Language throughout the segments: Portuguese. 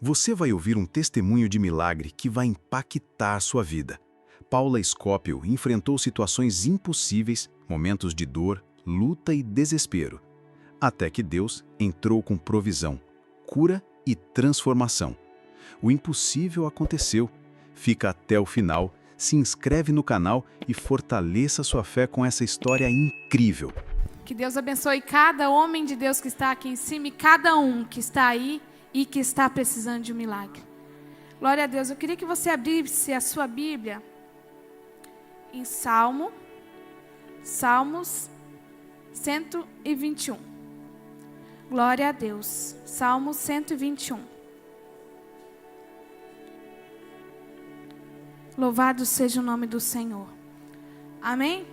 Você vai ouvir um testemunho de milagre que vai impactar sua vida. Paula Scopel enfrentou situações impossíveis, momentos de dor, luta e desespero. Até que Deus entrou com provisão, cura e transformação. O impossível aconteceu. Fica até o final, se inscreve no canal e fortaleça sua fé com essa história incrível. Que Deus abençoe cada homem de Deus que está aqui em cima e cada um que está aí e que está precisando de um milagre. Glória a Deus. Eu queria que você abrisse a sua Bíblia em Salmos 121. Glória a Deus. Salmos 121. Louvado seja o nome do Senhor. Amém?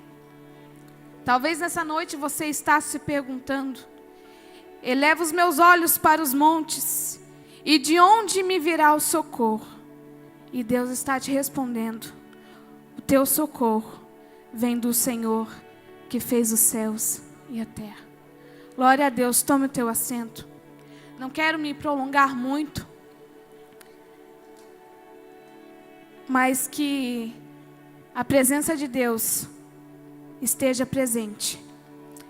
Talvez nessa noite você está se perguntando: eleva os meus olhos para os montes, e de onde me virá o socorro? E Deus está te respondendo: o teu socorro vem do Senhor, que fez os céus e a terra. Glória a Deus. Tome o teu assento. Não quero me prolongar muito, mas que a presença de Deus esteja presente.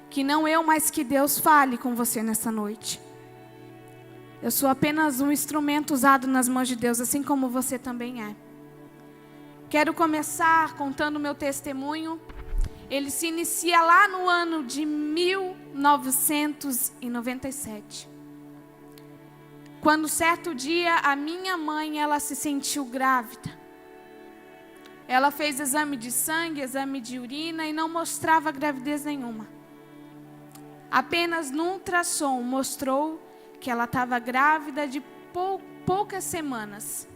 Que não eu, mas que Deus fale com você nessa noite. Eu sou apenas um instrumento usado nas mãos de Deus, assim como você também é. Quero começar contando o meu testemunho. Ele se inicia lá no ano de 1997. Quando certo dia a minha mãe, ela se sentiu grávida. Ela fez exame de sangue, exame de urina e não mostrava gravidez nenhuma. Apenas no ultrassom mostrou que ela estava grávida de poucas semanas,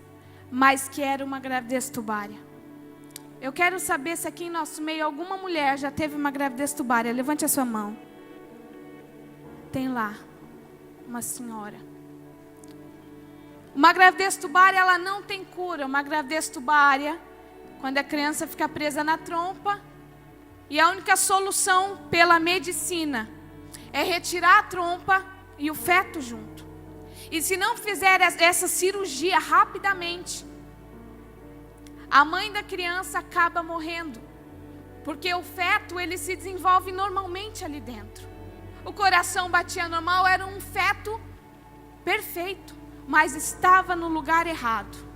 mas que era uma gravidez tubária. Eu quero saber se aqui em nosso meio alguma mulher já teve uma gravidez tubária. Levante a sua mão. Tem lá uma senhora. Uma gravidez tubária, ela não tem cura. Uma gravidez tubária, quando a criança fica presa na trompa, e a única solução pela medicina é retirar a trompa e o feto junto. E se não fizer essa cirurgia rapidamente, a mãe da criança acaba morrendo, porque o feto, ele se desenvolve normalmente ali dentro. O coração batia normal, era um feto perfeito, mas estava no lugar errado.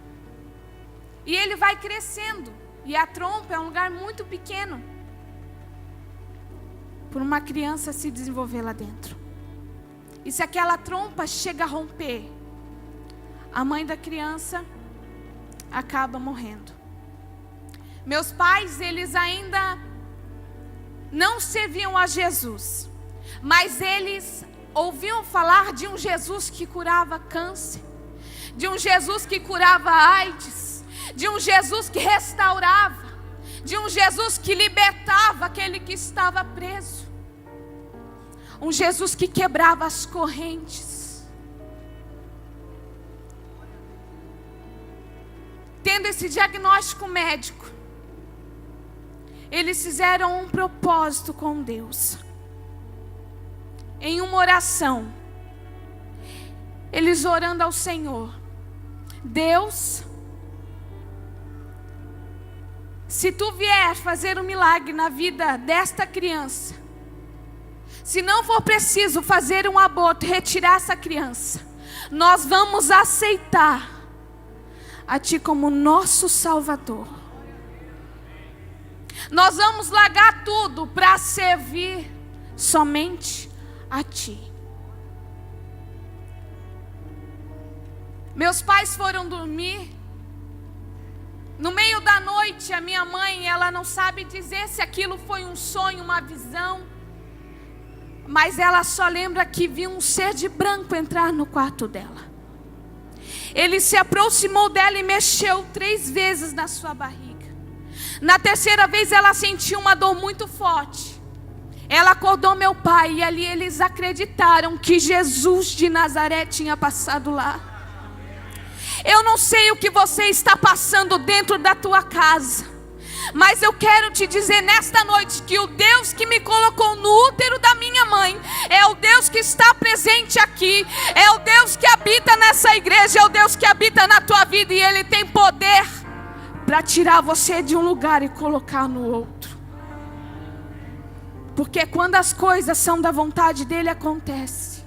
E ele vai crescendo, e a trompa é um lugar muito pequeno por uma criança se desenvolver lá dentro. E se aquela trompa chega a romper, a mãe da criança acaba morrendo. Meus pais, eles ainda não serviam a Jesus, mas eles ouviam falar de um Jesus que curava câncer, de um Jesus que curava AIDS, de um Jesus que restaurava, de um Jesus que libertava aquele que estava preso, um Jesus que quebrava as correntes. Tendo esse diagnóstico médico, eles fizeram um propósito com Deus. Em uma oração, eles orando ao Senhor: Deus, se tu vier fazer um milagre na vida desta criança, se não for preciso fazer um aborto, retirar essa criança, nós vamos aceitar a Ti como nosso Salvador. Nós vamos largar tudo para servir somente a Ti. Meus pais foram dormir. No meio da noite, a minha mãe, ela não sabe dizer se aquilo foi um sonho, uma visão, mas ela só lembra que viu um ser de branco entrar no quarto dela. Ele se aproximou dela e mexeu 3 vezes na sua barriga. Na terceira vez ela sentiu uma dor muito forte. Ela acordou meu pai e ali eles acreditaram que Jesus de Nazaré tinha passado lá. Eu não sei o que você está passando dentro da tua casa, Mas eu quero te dizer nesta noite que o Deus que me colocou no útero da minha mãe é o Deus que está presente aqui, é o Deus que habita nessa igreja, é o Deus que habita na tua vida, e Ele tem poder para tirar você de um lugar e colocar no outro. Porque quando as coisas são da vontade dEle, acontece.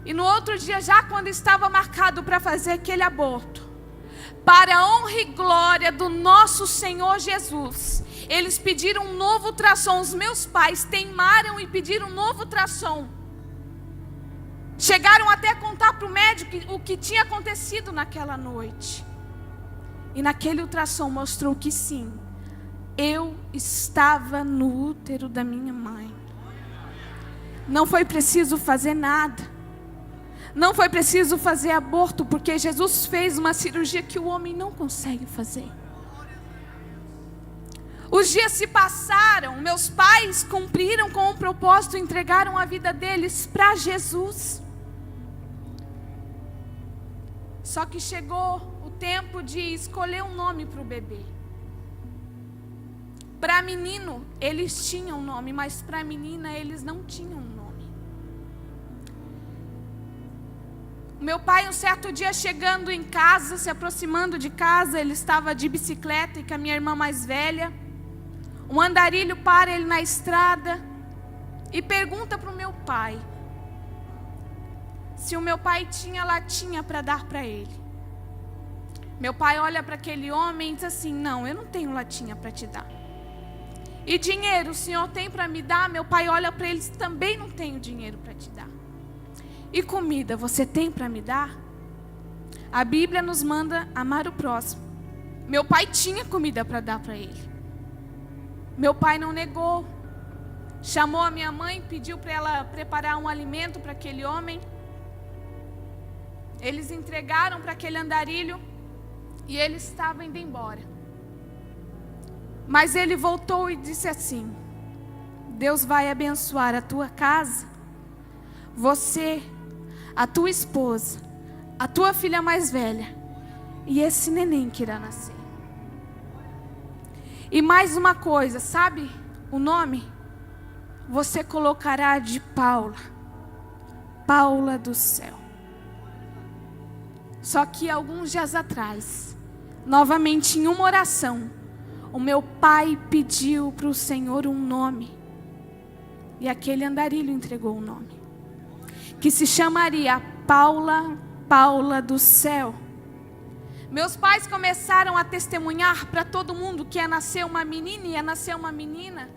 E no outro dia, já quando estava marcado para fazer aquele aborto, para a honra e glória do nosso Senhor Jesus, eles pediram um novo ultrassom. Os meus pais teimaram e pediram um novo ultrassom. Chegaram até a contar para o médico o que tinha acontecido naquela noite. E naquele ultrassom mostrou que sim, eu estava no útero da minha mãe. Não foi preciso fazer nada. Não foi preciso fazer aborto, porque Jesus fez uma cirurgia que o homem não consegue fazer. Os dias se passaram, meus pais cumpriram com o propósito, entregaram a vida deles para Jesus. Só que chegou o tempo de escolher um nome para o bebê. Para menino, eles tinham um nome, mas para menina, eles não tinham um nome. Meu pai, um certo dia, chegando em casa, se aproximando de casa, ele estava de bicicleta e com a minha irmã mais velha. Um andarilho para ele na estrada e pergunta para o meu pai se o meu pai tinha latinha para dar para ele. Meu pai olha para aquele homem e diz assim: não, eu não tenho latinha para te dar. E dinheiro, o senhor tem para me dar? Meu pai olha para ele e diz: também não tenho dinheiro para te dar. E comida, você tem para me dar? A Bíblia nos manda amar o próximo. Meu pai tinha comida para dar para ele. Meu pai não negou. Chamou a minha mãe, pediu para ela preparar um alimento para aquele homem. Eles entregaram para aquele andarilho e ele estava indo embora. Mas ele voltou e disse assim: Deus vai abençoar a tua casa, você, a tua esposa, a tua filha mais velha e esse neném que irá nascer. E mais uma coisa, sabe o nome? Você colocará de Paula, Paula do céu. Só que alguns dias atrás, novamente em uma oração, o meu pai pediu para o Senhor um nome. E aquele andarilho entregou um nome, que se chamaria Paula, Paula do céu. Meus pais começaram a testemunhar para todo mundo que ia nascer uma menina e ia nascer uma menina.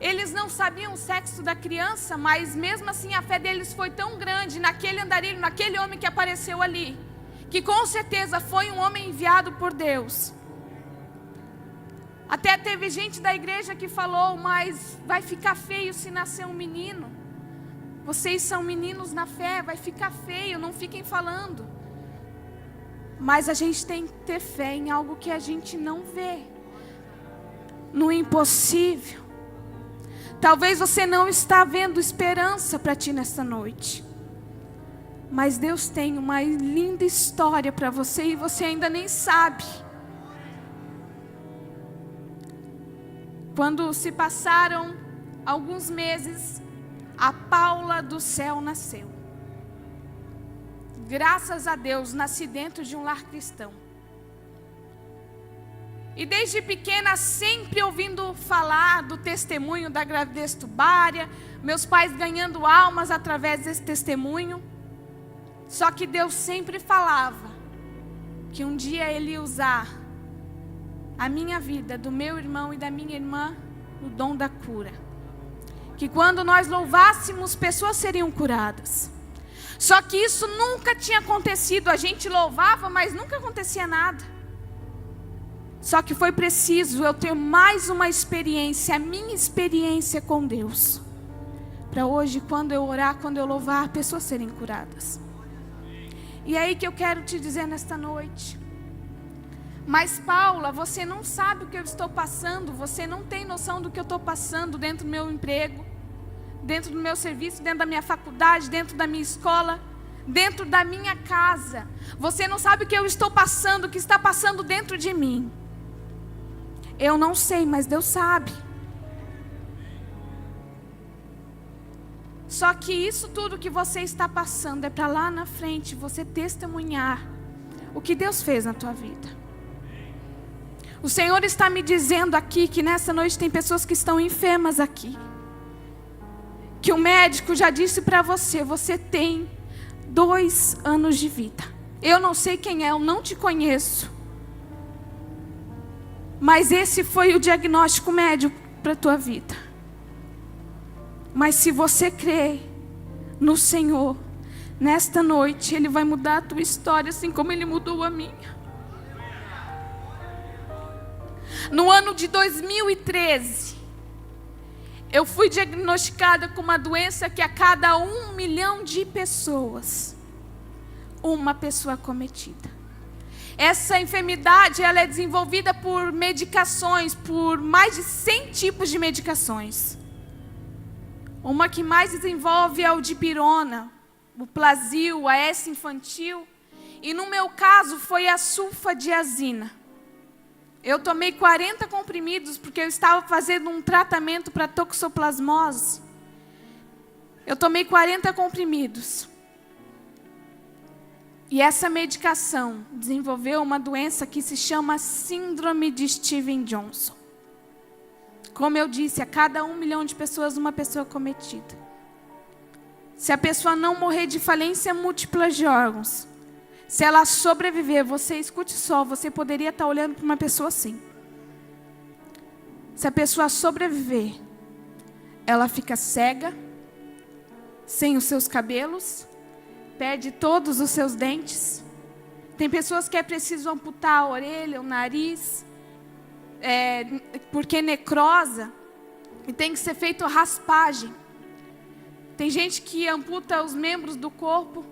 Eles não sabiam o sexo da criança, mas mesmo assim a fé deles foi tão grande naquele andarilho, naquele homem que apareceu ali, que com certeza foi um homem enviado por Deus. Até teve gente da igreja que falou: mas vai ficar feio se nascer um menino. Vocês são meninos na fé, vai ficar feio, não fiquem falando. Mas a gente tem que ter fé em algo que a gente não vê, no impossível. Talvez você não está vendo esperança para ti nesta noite, mas Deus tem uma linda história para você e você ainda nem sabe. Quando se passaram alguns meses, a Paula do céu nasceu. Graças a Deus, nasci dentro de um lar cristão. E desde pequena, sempre ouvindo falar do testemunho da gravidez tubária, meus pais ganhando almas através desse testemunho. Só que Deus sempre falava que um dia Ele ia usar a minha vida, do meu irmão e da minha irmã, no dom da cura. Que quando nós louvássemos, pessoas seriam curadas. Só que isso nunca tinha acontecido. A gente louvava, mas nunca acontecia nada. Só que foi preciso eu ter mais uma experiência, a minha experiência com Deus, para hoje, quando eu orar, quando eu louvar, pessoas serem curadas. E é aí que eu quero te dizer nesta noite: mas Paula, você não sabe o que eu estou passando, você não tem noção do que eu estou passando dentro do meu emprego, dentro do meu serviço, dentro da minha faculdade, dentro da minha escola, dentro da minha casa. Você não sabe o que eu estou passando, o que está passando dentro de mim. Eu não sei, mas Deus sabe. Só que isso tudo que você está passando é para lá na frente você testemunhar o que Deus fez na tua vida. O Senhor está me dizendo aqui que nessa noite tem pessoas que estão enfermas aqui. Que o médico já disse para você, você tem 2 anos de vida. Eu não sei quem é, eu não te conheço. Mas esse foi o diagnóstico médico para a tua vida. Mas se você crer no Senhor, nesta noite Ele vai mudar a tua história, assim como Ele mudou a minha. No ano de 2013, eu fui diagnosticada com uma doença que a cada 1 milhão de pessoas, uma pessoa cometida. Essa enfermidade, ela é desenvolvida por medicações, por mais de 100 tipos de medicações. Uma que mais desenvolve é o dipirona, o Plasil, a S infantil. E no meu caso foi a sulfadiazina. Eu tomei 40 comprimidos porque eu estava fazendo um tratamento para toxoplasmose. Eu tomei 40 comprimidos. E essa medicação desenvolveu uma doença que se chama síndrome de Steven Johnson. Como eu disse, a cada 1 milhão de pessoas, uma pessoa cometida. Se a pessoa não morrer de falência múltipla de órgãos, se ela sobreviver, você escute só, você poderia estar olhando para uma pessoa assim. Se a pessoa sobreviver, ela fica cega, sem os seus cabelos, perde todos os seus dentes. Tem pessoas que é preciso amputar a orelha, o nariz, porque necrosa, e tem que ser feita raspagem. Tem gente que amputa os membros do corpo.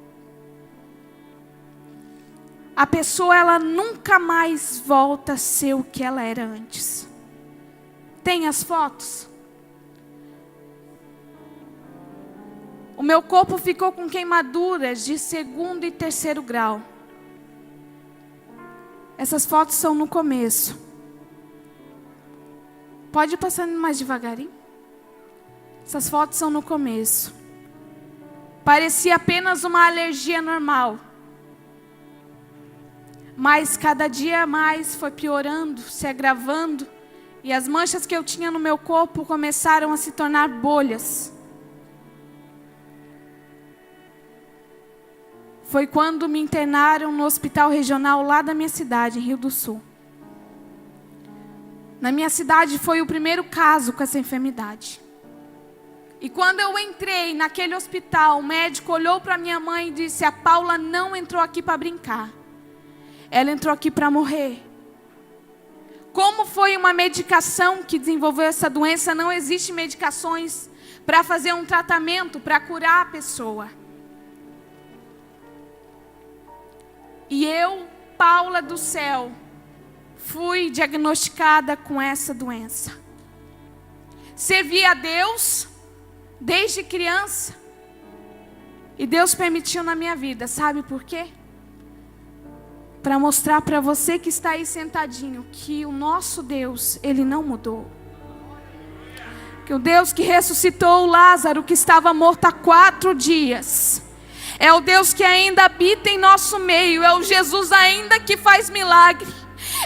A pessoa, ela nunca mais volta a ser o que ela era antes. Tem as fotos? O meu corpo ficou com queimaduras de 2º e 3º grau. Essas fotos são no começo. Pode ir passando mais devagarinho? Essas fotos são no começo. Parecia apenas uma alergia normal. Mas cada dia mais foi piorando, se agravando. E as manchas que eu tinha no meu corpo começaram a se tornar bolhas. Foi quando me internaram no hospital regional lá da minha cidade, em Rio do Sul. Na minha cidade foi o primeiro caso com essa enfermidade. E quando eu entrei naquele hospital, o médico olhou para minha mãe e disse: a Paula não entrou aqui para brincar. Ela entrou aqui para morrer. Como foi uma medicação que desenvolveu essa doença, não existe medicações para fazer um tratamento, para curar a pessoa. E eu, Paula do céu, fui diagnosticada com essa doença. Servi a Deus desde criança. E Deus permitiu na minha vida, sabe por quê? Para mostrar para você que está aí sentadinho que o nosso Deus, Ele não mudou. Que o Deus que ressuscitou o Lázaro, que estava morto há 4 dias, é o Deus que ainda habita em nosso meio, é o Jesus ainda que faz milagre,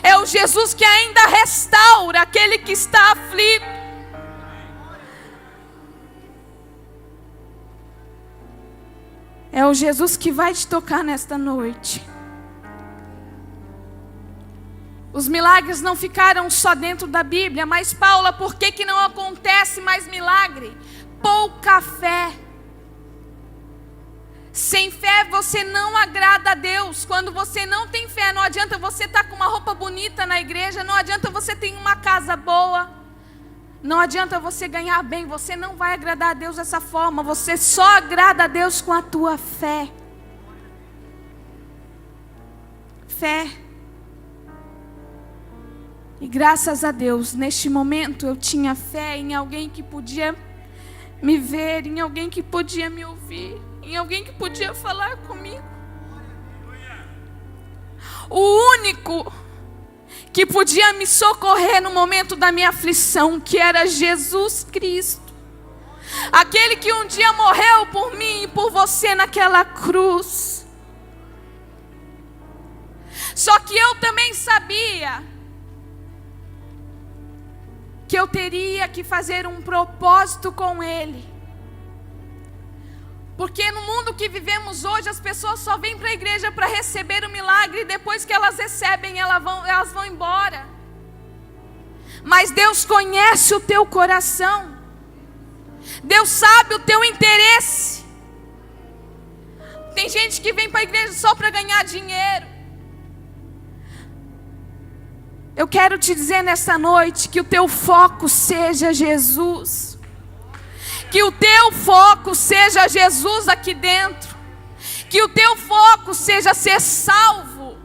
é o Jesus que ainda restaura aquele que está aflito. É o Jesus que vai te tocar nesta noite. Os milagres não ficaram só dentro da Bíblia. Mas Paula, por que não acontece mais milagre? Pouca fé. Sem fé você não agrada a Deus. Quando você não tem fé, não adianta você estar com uma roupa bonita na igreja, não adianta você ter uma casa boa, não adianta você ganhar bem, você não vai agradar a Deus dessa forma. Você só agrada a Deus com a tua fé. Fé. E graças a Deus, neste momento eu tinha fé em alguém que podia me ver, em alguém que podia me ouvir, em alguém que podia falar comigo. O único que podia me socorrer no momento da minha aflição, que era Jesus Cristo. Aquele que um dia morreu por mim e por você naquela cruz. Só que eu também sabia que eu teria que fazer um propósito com Ele. Porque no mundo que vivemos hoje, as pessoas só vêm para a igreja para receber o milagre, e depois que elas recebem, elas vão embora. Mas Deus conhece o teu coração. Deus sabe o teu interesse. Tem gente que vem para a igreja só para ganhar dinheiro. Eu quero te dizer nessa noite que o teu foco seja Jesus. Que o teu foco seja Jesus aqui dentro. Que o teu foco seja ser salvo.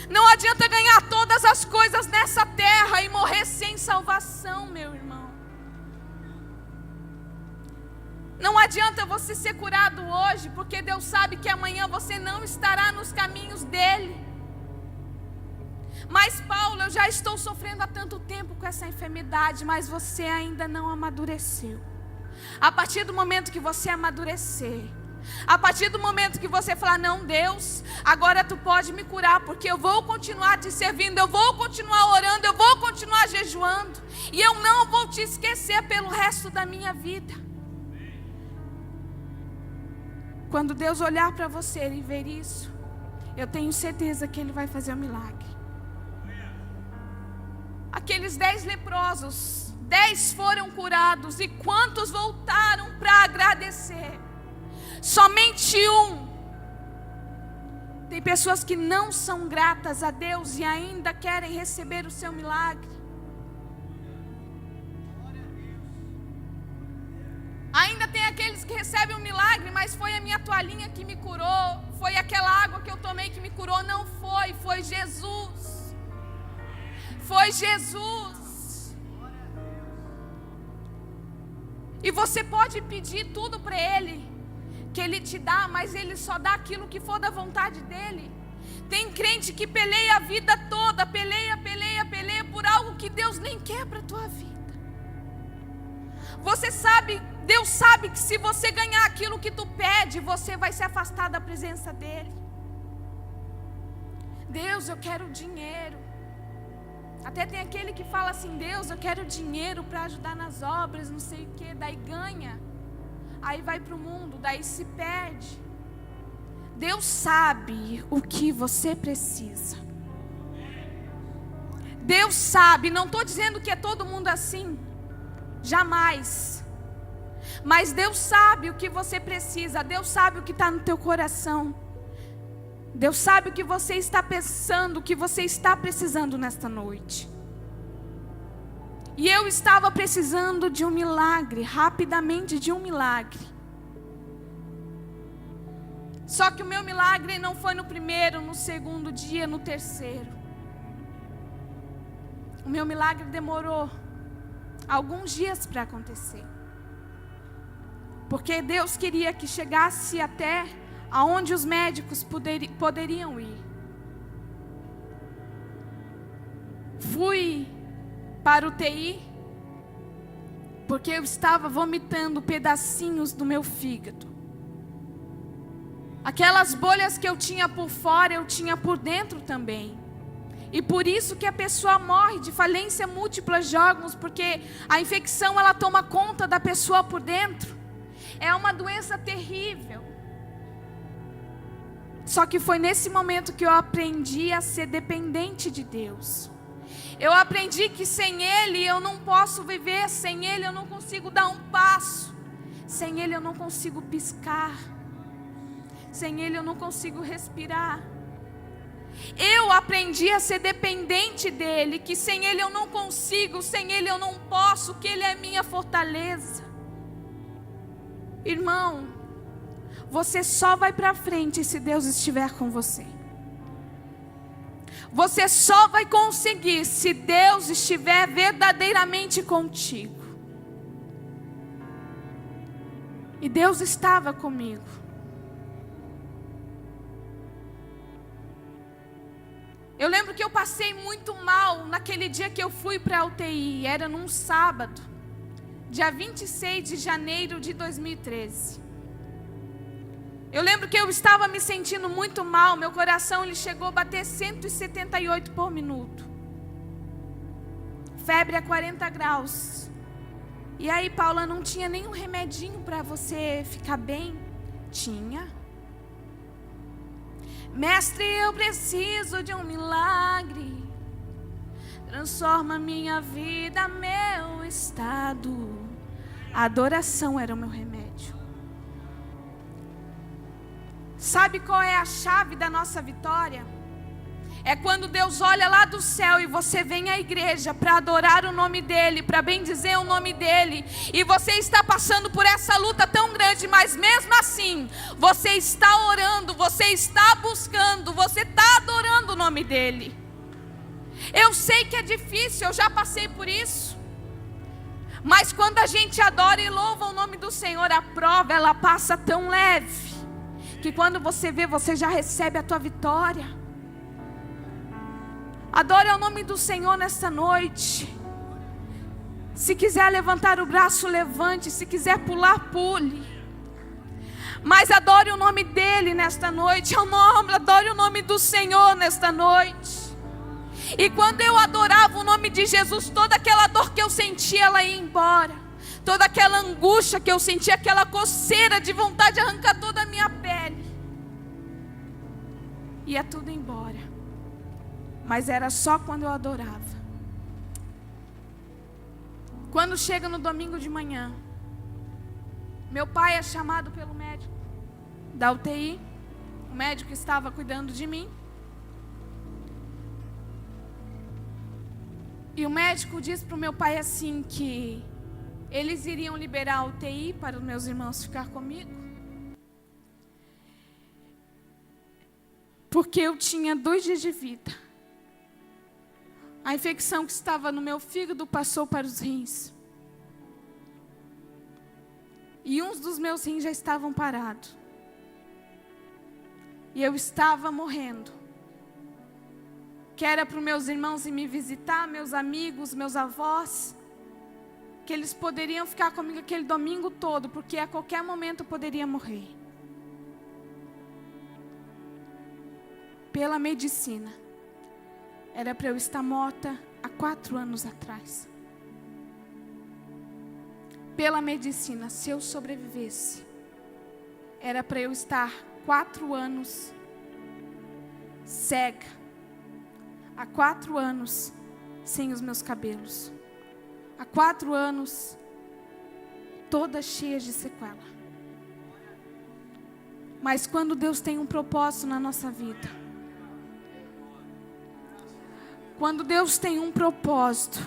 Não adianta ganhar todas as coisas nessa terra e morrer sem salvação, meu irmão. Não adianta você ser curado hoje, porque Deus sabe que amanhã você não estará nos caminhos dele. Mas Paulo, eu já estou sofrendo há tanto tempo com essa enfermidade, mas você ainda não amadureceu. A partir do momento que você amadurecer, a partir do momento que você falar, não, Deus, agora tu pode me curar, porque eu vou continuar te servindo, eu vou continuar orando, eu vou continuar jejuando, e eu não vou te esquecer pelo resto da minha vida. Quando Deus olhar para você e ver isso, eu tenho certeza que Ele vai fazer um milagre. Aqueles 10 leprosos, 10 foram curados, e quantos voltaram para agradecer? Somente um. Tem pessoas que não são gratas a Deus e ainda querem receber o seu milagre. Ainda tem aqueles que recebem um milagre, mas foi a minha toalhinha que me curou, foi aquela água que eu tomei que me curou. Não foi, foi Jesus. Foi Jesus. E você pode pedir tudo para Ele, que Ele te dá, mas Ele só dá aquilo que for da vontade dEle. Tem crente que peleia a vida toda, peleia por algo que Deus nem quer para a tua vida. Você sabe, Deus sabe que se você ganhar aquilo que tu pede, você vai se afastar da presença dEle. Deus, eu quero dinheiro. Até tem aquele que fala assim, Deus, eu quero dinheiro para ajudar nas obras, não sei o que, daí ganha, aí vai para o mundo, daí se perde. Deus sabe o que você precisa. Deus sabe, não estou dizendo que é todo mundo assim, jamais. Mas Deus sabe o que você precisa, Deus sabe o que está no teu coração. Deus sabe o que você está pensando, o que você está precisando nesta noite. E eu estava precisando de um milagre, rapidamente de um milagre. Só que o meu milagre não foi no primeiro, no segundo dia, no terceiro. O meu milagre demorou alguns dias para acontecer. Porque Deus queria que chegasse até aonde os médicos poderiam ir. Fui para o UTI, porque eu estava vomitando pedacinhos do meu fígado. Aquelas bolhas que eu tinha por fora, eu tinha por dentro também. E por isso que a pessoa morre de falência múltipla de órgãos, porque a infecção ela toma conta da pessoa por dentro. É uma doença terrível. Só que foi nesse momento que eu aprendi a ser dependente de Deus. Eu aprendi que sem Ele eu não posso viver, sem Ele eu não consigo dar um passo, sem Ele eu não consigo piscar, sem Ele eu não consigo respirar. Eu aprendi a ser dependente dEle, que sem Ele eu não consigo, sem Ele eu não posso, que Ele é minha fortaleza. Irmão, você só vai para frente se Deus estiver com você. Você só vai conseguir se Deus estiver verdadeiramente contigo. E Deus estava comigo. Eu lembro que eu passei muito mal naquele dia que eu fui para a UTI. Era num sábado, dia 26 de janeiro de 2013. Eu lembro que eu estava me sentindo muito mal. Meu coração ele chegou a bater 178 por minuto. Febre a 40 graus. E aí, Paula, não tinha nenhum remedinho para você ficar bem? Tinha. Mestre, eu preciso de um milagre. Transforma minha vida, meu estado. A adoração era o meu remédio. Sabe qual é a chave da nossa vitória? É quando Deus olha lá do céu e você vem à igreja para adorar o nome dEle, para bendizer o nome dEle. E você está passando por essa luta tão grande, mas mesmo assim, você está orando, você está buscando, você está adorando o nome dEle. Eu sei que é difícil, eu já passei por isso. Mas quando a gente adora e louva o nome do Senhor, a prova ela passa tão leve, que quando você vê, você já recebe a tua vitória. Adore ao nome do Senhor nesta noite. Se quiser levantar o braço, levante. Se quiser pular, pule. Mas adore o nome dEle nesta noite. Adore o nome do Senhor nesta noite. E quando eu adorava o nome de Jesus, toda aquela dor que eu sentia, ela ia embora. Toda aquela angústia que eu sentia, aquela coceira de vontade de arrancar toda a minha pele, ia tudo embora. Mas era só quando eu adorava. Quando chega no domingo de manhã, meu pai é chamado pelo médico da UTI. O médico estava cuidando de mim. E o médico disse para o meu pai assim que eles iriam liberar a UTI para os meus irmãos ficar comigo. Porque eu tinha 2 dias de vida. A infecção que estava no meu fígado passou para os rins. E uns dos meus rins já estavam parados. E eu estava morrendo. Que era para os meus irmãos ir me visitar, meus amigos, meus avós. Que eles poderiam ficar comigo aquele domingo todo, porque a qualquer momento eu poderia morrer. Pela medicina. Era para eu estar morta há 4 anos atrás. Pela medicina, se eu sobrevivesse, era para eu estar 4 anos cega. Há 4 anos sem os meus cabelos. Há 4 anos toda cheia de sequela. Mas quando Deus tem um propósito na nossa vida, quando Deus tem um propósito,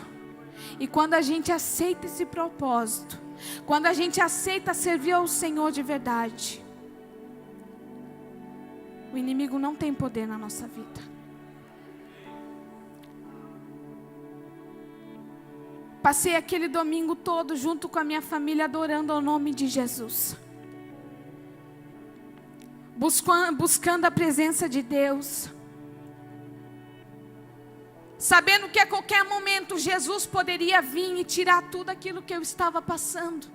e quando a gente aceita esse propósito, quando a gente aceita servir ao Senhor de verdade, o inimigo não tem poder na nossa vida. Passei aquele domingo todo junto com a minha família adorando ao nome de Jesus, buscando a presença de Deus, sabendo que a qualquer momento Jesus poderia vir e tirar tudo aquilo que eu estava passando.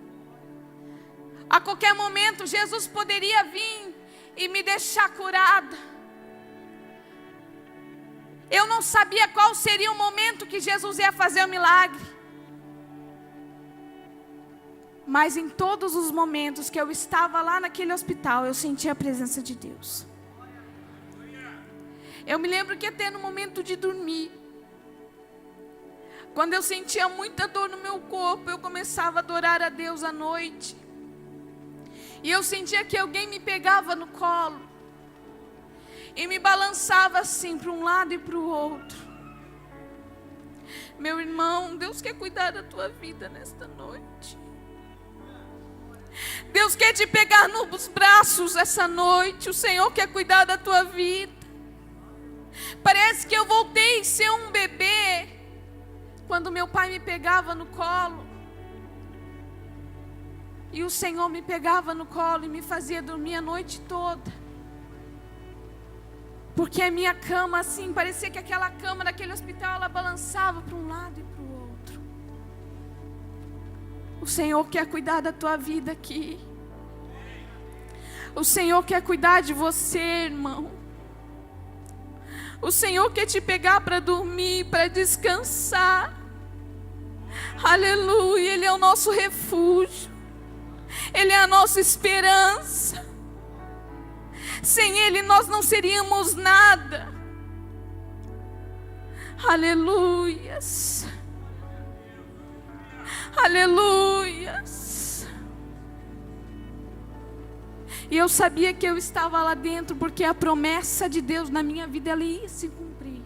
A qualquer momento Jesus poderia vir e me deixar curada. Eu não sabia qual seria o momento que Jesus ia fazer o milagre. Mas em todos os momentos que eu estava lá naquele hospital, eu sentia a presença de Deus. Eu me lembro que até no momento de dormir, quando eu sentia muita dor no meu corpo, eu começava a adorar a Deus à noite. E eu sentia que alguém me pegava no colo e me balançava assim para um lado e para o outro. Meu irmão, Deus quer cuidar da tua vida nesta noite. Deus quer te pegar nos braços essa noite. O Senhor quer cuidar da tua vida. Parece que eu voltei a ser um bebê quando meu pai me pegava no colo. E o Senhor me pegava no colo e me fazia dormir a noite toda. Porque a minha cama, assim, parecia que aquela cama daquele hospital, ela balançava para um lado e para o outro. O Senhor quer cuidar da tua vida aqui. O Senhor quer cuidar de você, irmão. O Senhor quer te pegar para dormir, para descansar. Aleluia, Ele é o nosso refúgio. Ele é a nossa esperança. Sem Ele nós não seríamos nada. Aleluias. Aleluias. E eu sabia que eu estava lá dentro porque a promessa de Deus na minha vida, ela ia se cumprir.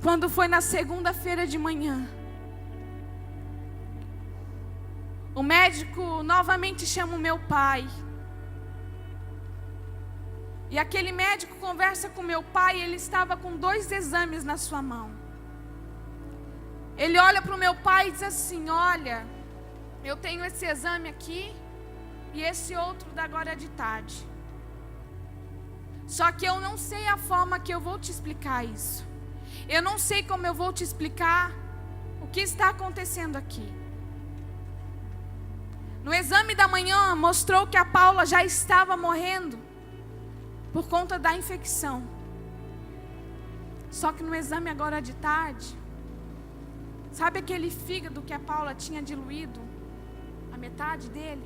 Quando foi na segunda-feira de manhã, o médico novamente chama o meu pai. E aquele médico conversa com meu pai, ele estava com 2 exames na sua mão. Ele olha para o meu pai e diz assim: olha, eu tenho esse exame aqui e esse outro da agora de tarde. Só que eu não sei a forma que eu vou te explicar isso. Eu não sei como eu vou te explicar o que está acontecendo aqui. No exame da manhã mostrou que a Paula já estava morrendo por conta da infecção. Só que no exame agora de tarde, sabe aquele fígado que a Paula tinha diluído? A metade dele?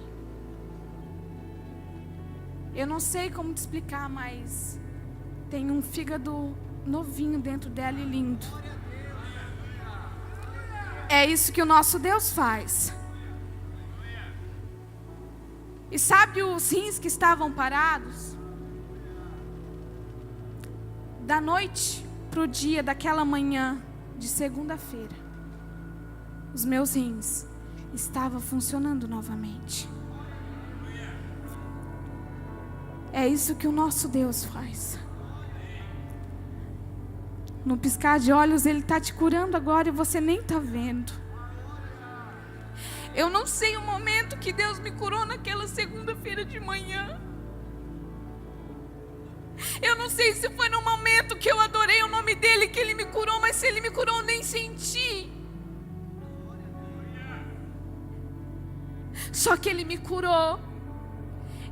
Eu não sei como te explicar, mas tem um fígado novinho dentro dela e lindo. É isso que o nosso Deus faz. E sabe os rins que estavam parados? Da noite para o dia daquela manhã de segunda-feira, os meus rins estavam funcionando novamente. É isso que o nosso Deus faz. No piscar de olhos, Ele está te curando agora e você nem está vendo. Eu não sei o momento que Deus me curou naquela segunda-feira de manhã. Eu não sei se foi no momento que eu adorei o nome dEle que Ele me curou, mas se Ele me curou, eu nem senti. Só que Ele me curou.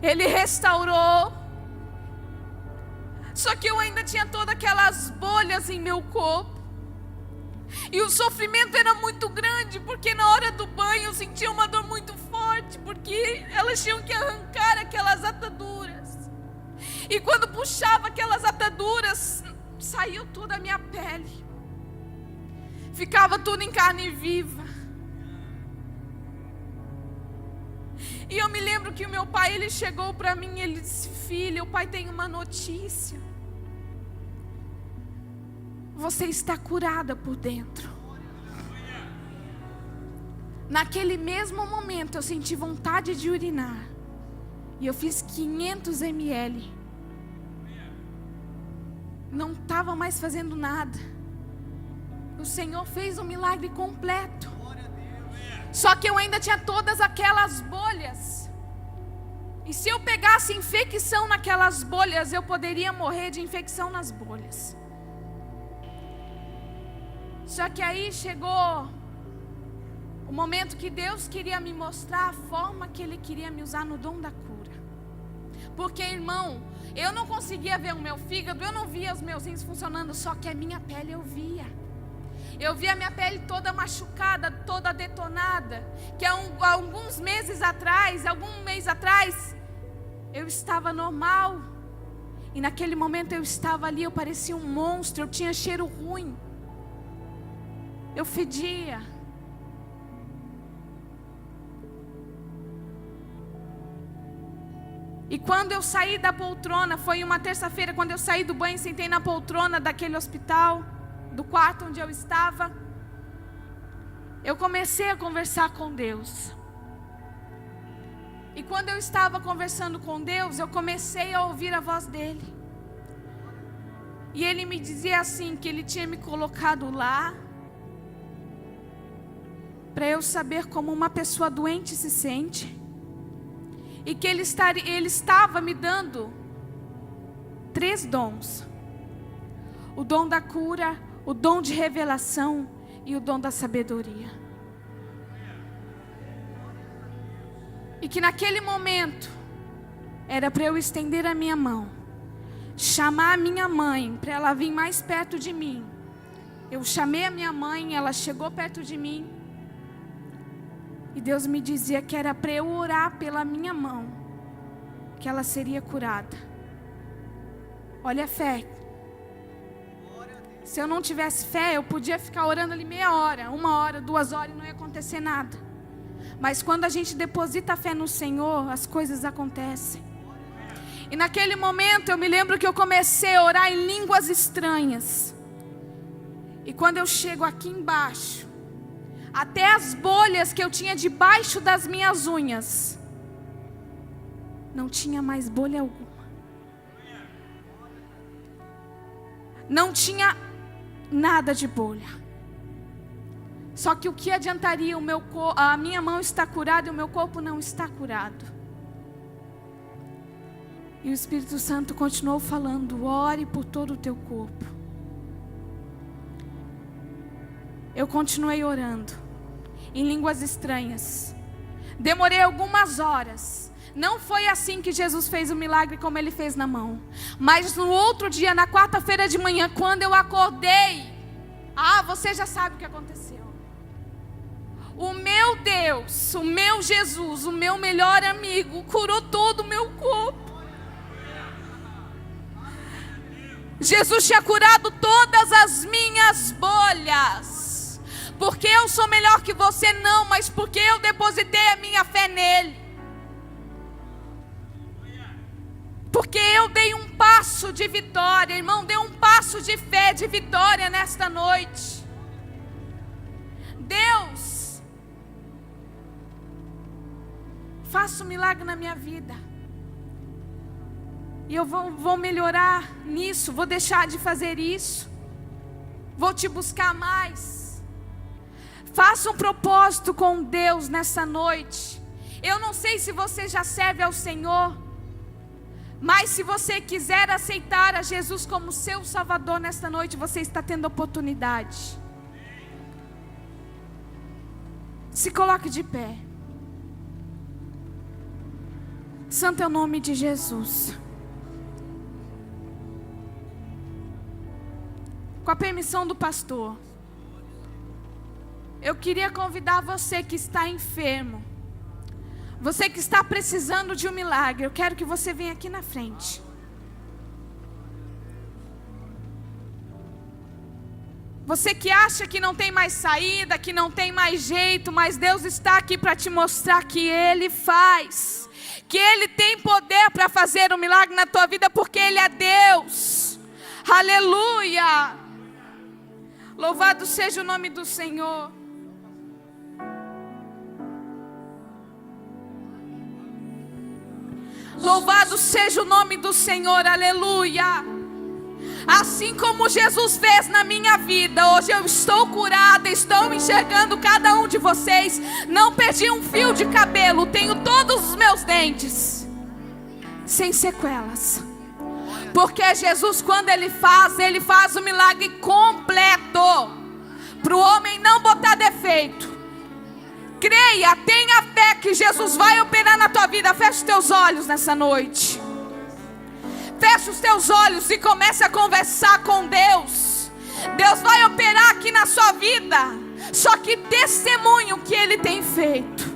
Ele restaurou. Só que eu ainda tinha todas aquelas bolhas em meu corpo. E o sofrimento era muito grande, porque na hora do banho eu sentia uma dor muito forte, porque elas tinham que arrancar aquelas ataduras. E quando puxava aquelas ataduras, saiu toda a minha pele. Ficava tudo em carne viva. E eu me lembro que o meu pai, ele chegou para mim e ele disse: filha, o pai tem uma notícia. Você está curada por dentro. Naquele mesmo momento eu senti vontade de urinar. E eu fiz 500 ml. Não estava mais fazendo nada. O Senhor fez um milagre completo. Só que eu ainda tinha todas aquelas bolhas. E se eu pegasse infecção naquelas bolhas, eu poderia morrer de infecção nas bolhas. Só que aí chegou o momento que Deus queria me mostrar a forma que Ele queria me usar no dom da cura. Porque, irmão, eu não conseguia ver o meu fígado, eu não via os meus rins funcionando, só que a minha pele eu via. Eu via a minha pele toda machucada, toda detonada. Que algum mês atrás, eu estava normal. E naquele momento eu estava ali, eu parecia um monstro, eu tinha cheiro ruim. Eu fedia. E quando eu saí da poltrona, foi uma terça-feira, quando eu saí do banho, sentei na poltrona daquele hospital, do quarto onde eu estava, eu comecei a conversar com Deus. E quando eu estava conversando com Deus, eu comecei a ouvir a voz dEle. E Ele me dizia assim, que Ele tinha me colocado lá, para eu saber como uma pessoa doente se sente. E que Ele estava me dando 3 dons: o dom da cura, o dom de revelação e o dom da sabedoria. E que naquele momento era para eu estender a minha mão, chamar a minha mãe para ela vir mais perto de mim. Eu chamei a minha mãe, ela chegou perto de mim. E Deus me dizia que era para eu orar pela minha mão, que ela seria curada. Olha a fé. Se eu não tivesse fé, eu podia ficar orando ali meia hora, 1 hora, 2 horas e não ia acontecer nada. Mas quando a gente deposita a fé no Senhor, as coisas acontecem. E naquele momento eu me lembro que eu comecei a orar em línguas estranhas. E quando eu chego aqui embaixo, até as bolhas que eu tinha debaixo das minhas unhas, não tinha mais bolha alguma. Não tinha nada de bolha. Só que o que adiantaria a minha mão está curada e o meu corpo não está curado? E o Espírito Santo continuou falando: ore por todo o teu corpo. Eu continuei orando em línguas estranhas. Demorei algumas horas. Não foi assim que Jesus fez o milagre como Ele fez na mão. Mas no outro dia, na quarta-feira de manhã, quando eu acordei, você já sabe o que aconteceu. O meu Deus, o meu Jesus, o meu melhor amigo, curou todo o meu corpo. Jesus tinha curado todas as minhas bolhas. Porque eu sou melhor que você, não, mas porque eu depositei a minha fé nele. Porque eu dei um passo de vitória, irmão, dei um passo de fé, de vitória nesta noite. Deus, faça um milagre na minha vida. E eu vou melhorar nisso, vou deixar de fazer isso. Vou te buscar mais. Faça um propósito com Deus nessa noite. Eu não sei se você já serve ao Senhor, mas se você quiser aceitar a Jesus como seu Salvador nesta noite, você está tendo oportunidade. Se coloque de pé. Santo é o nome de Jesus. Com a permissão do pastor, eu queria convidar você que está enfermo, você que está precisando de um milagre, eu quero que você venha aqui na frente. Você que acha que não tem mais saída, que não tem mais jeito, mas Deus está aqui para te mostrar que Ele faz, que Ele tem poder para fazer um milagre na tua vida, porque Ele é Deus. Aleluia! Louvado seja o nome do Senhor. Louvado seja o nome do Senhor, aleluia. Assim como Jesus fez na minha vida, hoje eu estou curada, estou enxergando cada um de vocês. Não perdi um fio de cabelo, tenho todos os meus dentes sem sequelas. Porque Jesus, quando Ele faz o milagre completo, para o homem não botar defeito. Creia, tenha fé que Jesus vai operar na tua vida. Feche os teus olhos nessa noite. Feche os teus olhos e comece a conversar com Deus. Deus vai operar aqui na sua vida. Só que testemunhe o que Ele tem feito.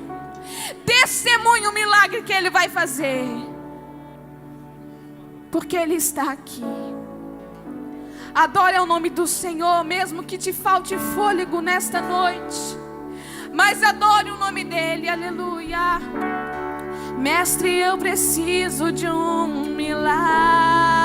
Testemunhe o milagre que Ele vai fazer. Porque Ele está aqui. Adore ao nome do Senhor, mesmo que te falte fôlego nesta noite. Mas adore o nome dEle, aleluia. Mestre, eu preciso de um milagre.